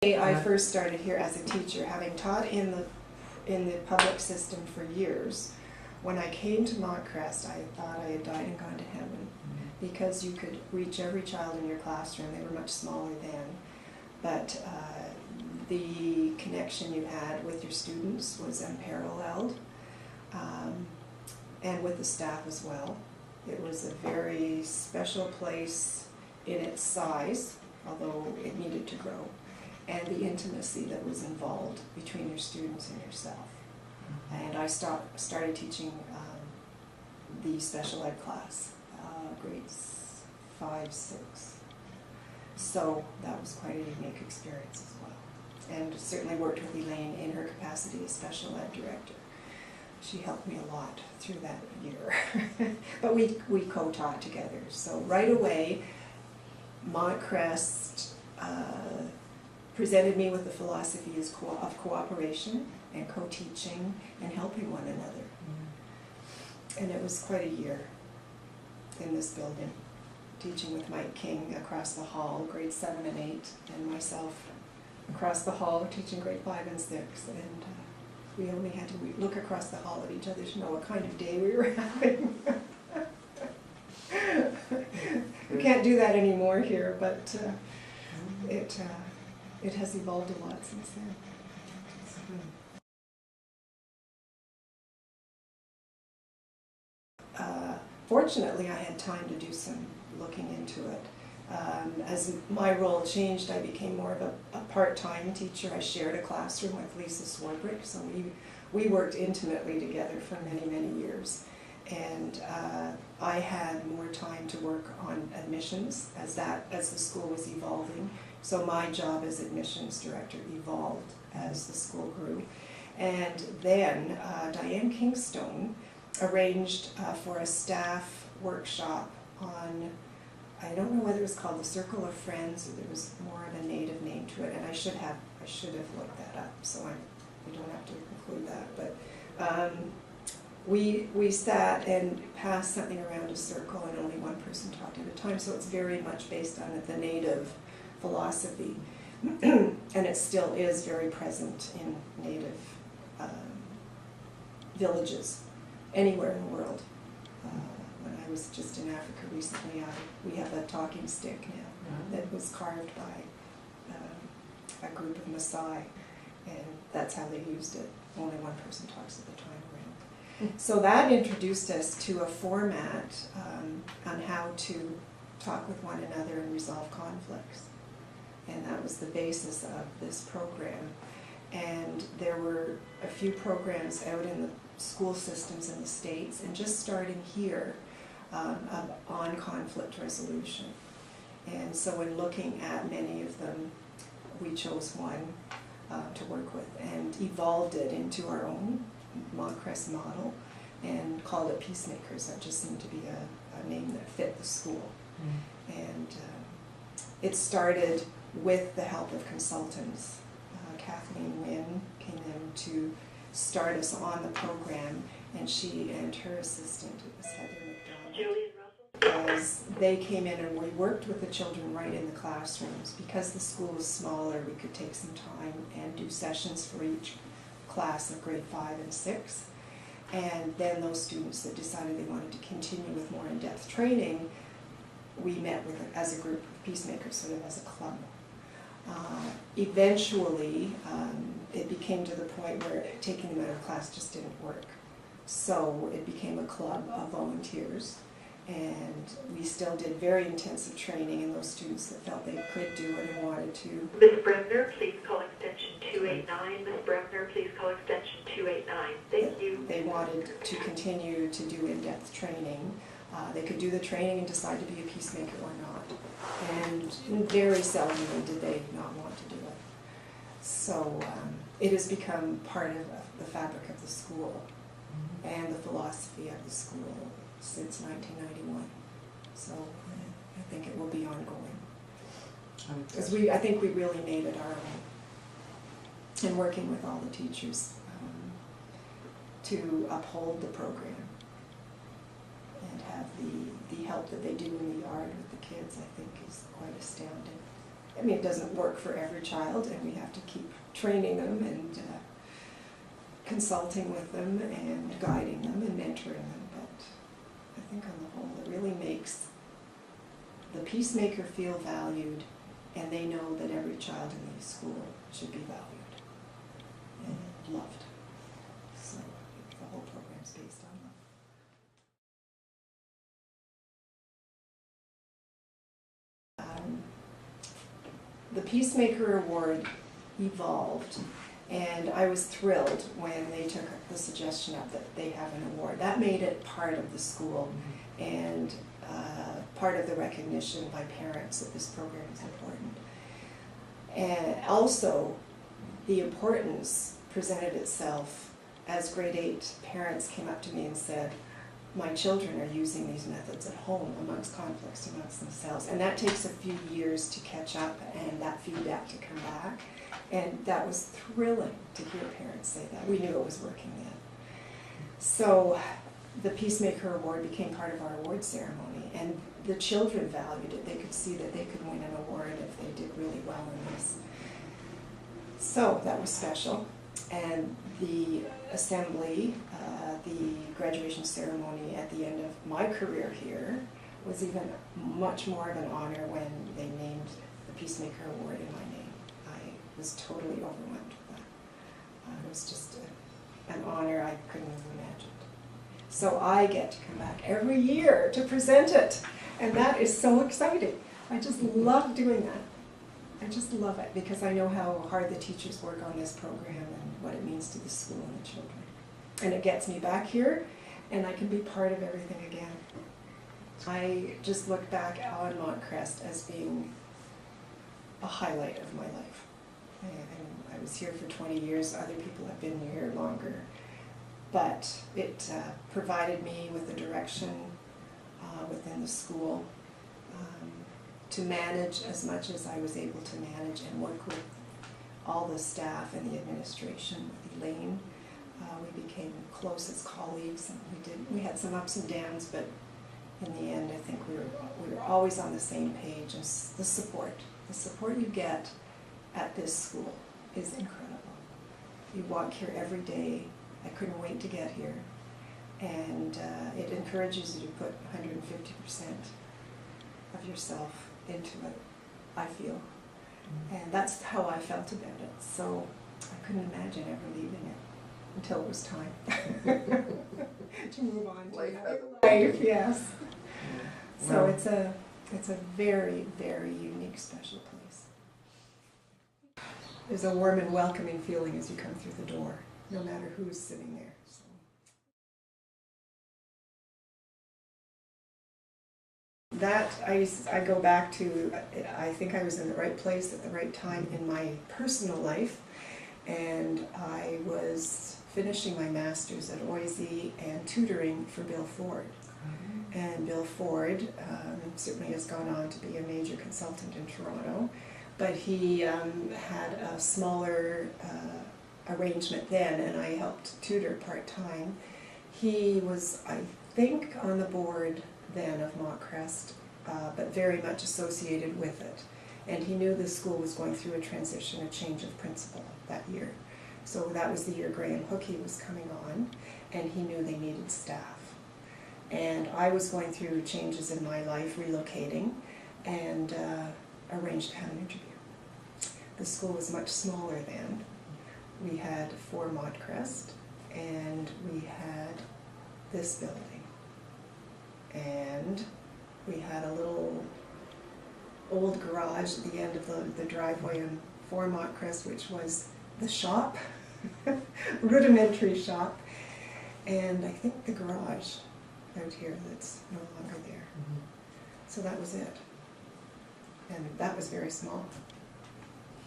I first started here as a teacher, having taught in the public system for years. When I came to Montcrest, I thought I had died and gone to heaven, because you could reach every child in your classroom. They were much smaller then, but the connection you had with your students was unparalleled, and with the staff as well. It was a very special place in its size, although it needed to grow, and the intimacy that was involved between your students and yourself. And I started teaching the special ed class, grades 5, 6. So that was quite a unique experience as well. And certainly worked with Elaine in her capacity as special ed director. She helped me a lot through that year. But we co-taught together. So right away, Montcrest presented me with the philosophy of cooperation and co-teaching and helping one another. And it was quite a year in this building, teaching with Mike King across the hall, grades 7 and 8, and myself across the hall teaching grade 5 and 6. And we only had to look across the hall at each other to know what kind of day we were having. We can't do that anymore here, but it has evolved a lot since then. Fortunately, I had time to do some looking into it. As my role changed, I became more of a part-time teacher. I shared a classroom with Lisa Swarbrick, so we worked intimately together for many, many years. And I had more time to work on admissions as the school was evolving. So my job as admissions director evolved as the school grew. And then Diane Kingstone arranged for a staff workshop on, I don't know whether it was called the Circle of Friends, or there was more of a native name to it, and I should have looked that up, so we don't have to include that. But we sat and passed something around a circle, and only one person talked at a time, so it's very much based on the native philosophy, and it still is very present in native villages anywhere in the world. When I was just in Africa recently, we have a talking stick now that was carved by a group of Maasai, and that's how they used it. Only one person talks at the time around. So that introduced us to a format on how to talk with one another and resolve conflicts. And that was the basis of this program. And there were a few programs out in the school systems in the States, and just starting here on conflict resolution. And so in looking at many of them, we chose one to work with and evolved it into our own Montcrest model and called it Peacemakers. That just seemed to be a name that fit the school. And it started with the help of consultants. Kathleen Wynn came in to start us on the program, and she and her assistant, it was Heather McDonald, as they came in and we worked with the children right in the classrooms. Because the school was smaller, we could take some time and do sessions for each class of grade 5 and 6. And then those students that decided they wanted to continue with more in-depth training, we met with as a group of peacemakers, sort of as a club. Eventually, it became to the point where taking them out of class just didn't work. So it became a club of volunteers, and we still did very intensive training in those students that felt they could do it and wanted to. Ms. Bremner, please call extension 289. Ms. Bremner, please call extension 289. Thank you. They wanted to continue to do in-depth training. They could do the training and decide to be a peacemaker or not. And very seldomly did they not want to do it. So it has become part of the fabric of the school and the philosophy of the school since 1991. So I think it will be ongoing. Because I think we really made it our own. And working with all the teachers to uphold the program and have the help that they do in the yard with the kids, I think is quite astounding. I mean, it doesn't work for every child, and we have to keep training them and consulting with them and guiding them and mentoring them. But I think on the whole, it really makes the peacemaker feel valued, and they know that every child in the school should be valued and loved. So the whole program is based on love. The Peacemaker Award evolved, and I was thrilled when they took the suggestion up that they have an award. That made it part of the school and part of the recognition by parents that this program is important. And also, the importance presented itself as grade 8 parents came up to me and said, my children are using these methods at home amongst conflicts amongst themselves. And that takes a few years to catch up and that feedback to come back. And that was thrilling to hear parents say that. We knew it was working then. So the Peacemaker Award became part of our award ceremony, and the children valued it. They could see that they could win an award if they did really well in this. So that was special. And the assembly, the graduation ceremony at the end of my career here was even much more of an honor when they named the Peacemaker Award in my name. I was totally overwhelmed with that. It was just an honor I couldn't have imagined. So I get to come back every year to present it, and that is so exciting. I just love doing that. I just love it because I know how hard the teachers work on this program and what it means to the school and the children. And it gets me back here, and I can be part of everything again. I just look back on Montcrest as being a highlight of my life. And I was here for 20 years. Other people have been here longer. But it provided me with a direction within the school to manage as much as I was able to manage and work with all the staff and the administration, with Elaine. We became close as colleagues, and we had some ups and downs, but in the end I think we were always on the same page. And the support you get at this school is incredible. You walk here every day. I couldn't wait to get here, and it encourages you to put 150% of yourself into it, I feel. And that's how I felt about it. So I couldn't imagine ever leaving it until it was time to move on to life. Yes. So it's a very, very unique, special place. There's a warm and welcoming feeling as you come through the door, no matter who's sitting there. So. That I go back to, I think I was in the right place at the right time in my personal life, and I was finishing my master's at OISE and tutoring for Bill Ford. And Bill Ford certainly has gone on to be a major consultant in Toronto, but he had a smaller arrangement then, and I helped tutor part-time. He was, I think, on the board then of Montcrest, but very much associated with it. And he knew the school was going through a transition, a change of principal that year. So that was the year Graham Hookey was coming on, and he knew they needed staff. And I was going through changes in my life, relocating, and arranged to have an interview. The school was much smaller then. We had 4 Montcrest, and we had this building. And we had a little old garage at the end of the driveway on 4 Montcrest, which was the shop, rudimentary shop, and I think the garage out here that's no longer there. So that was it. And that was very small.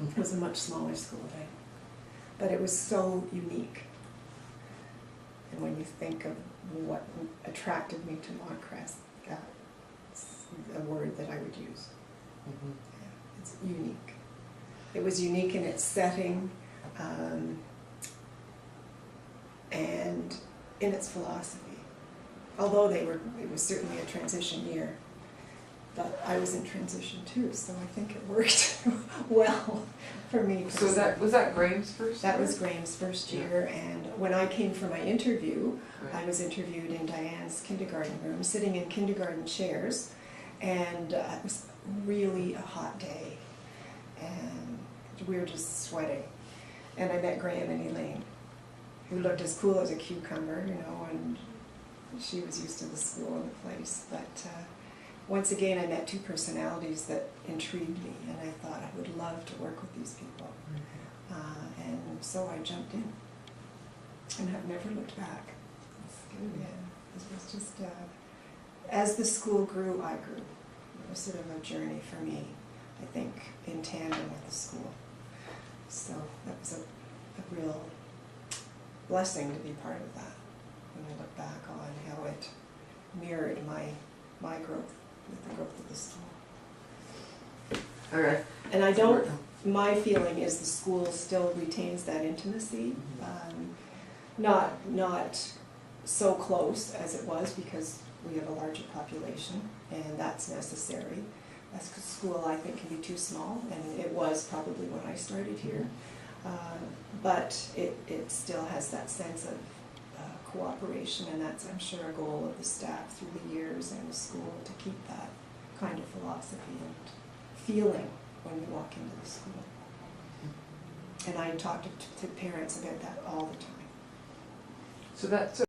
It was a much smaller school then. But it was so unique. And when you think of what attracted me to Montcrest, that's a word that I would use. Yeah, it's unique. It was unique in its setting and in its philosophy. Although it was certainly a transition year, but I was in transition too, so I think it worked well for me. So was that Graham's first That year? was Graham's first year, and when I came for my interview, I Right. was interviewed in Diane's kindergarten room, sitting in kindergarten chairs, and it was really a hot day, and we were just sweating. And I met Graham and Elaine, who looked as cool as a cucumber, you know, and she was used to the school and the place. But once again, I met two personalities that intrigued me, and I thought I would love to work with these people. And so I jumped in, and have never looked back. Yeah, it was just, as the school grew, I grew. It was sort of a journey for me, I think, in tandem with the school. So that was a real blessing to be part of that, when I look back on how it mirrored my growth with the growth of the school. Okay. And I don't, my feeling is the school still retains that intimacy. Not so close as it was, because we have a larger population, and that's necessary. A school, I think, can be too small, and it was probably when I started here. But it still has that sense of cooperation, and that's, I'm sure, a goal of the staff through the years and the school, to keep that kind of philosophy and feeling when you walk into the school. And I talk to parents about that all the time. So that's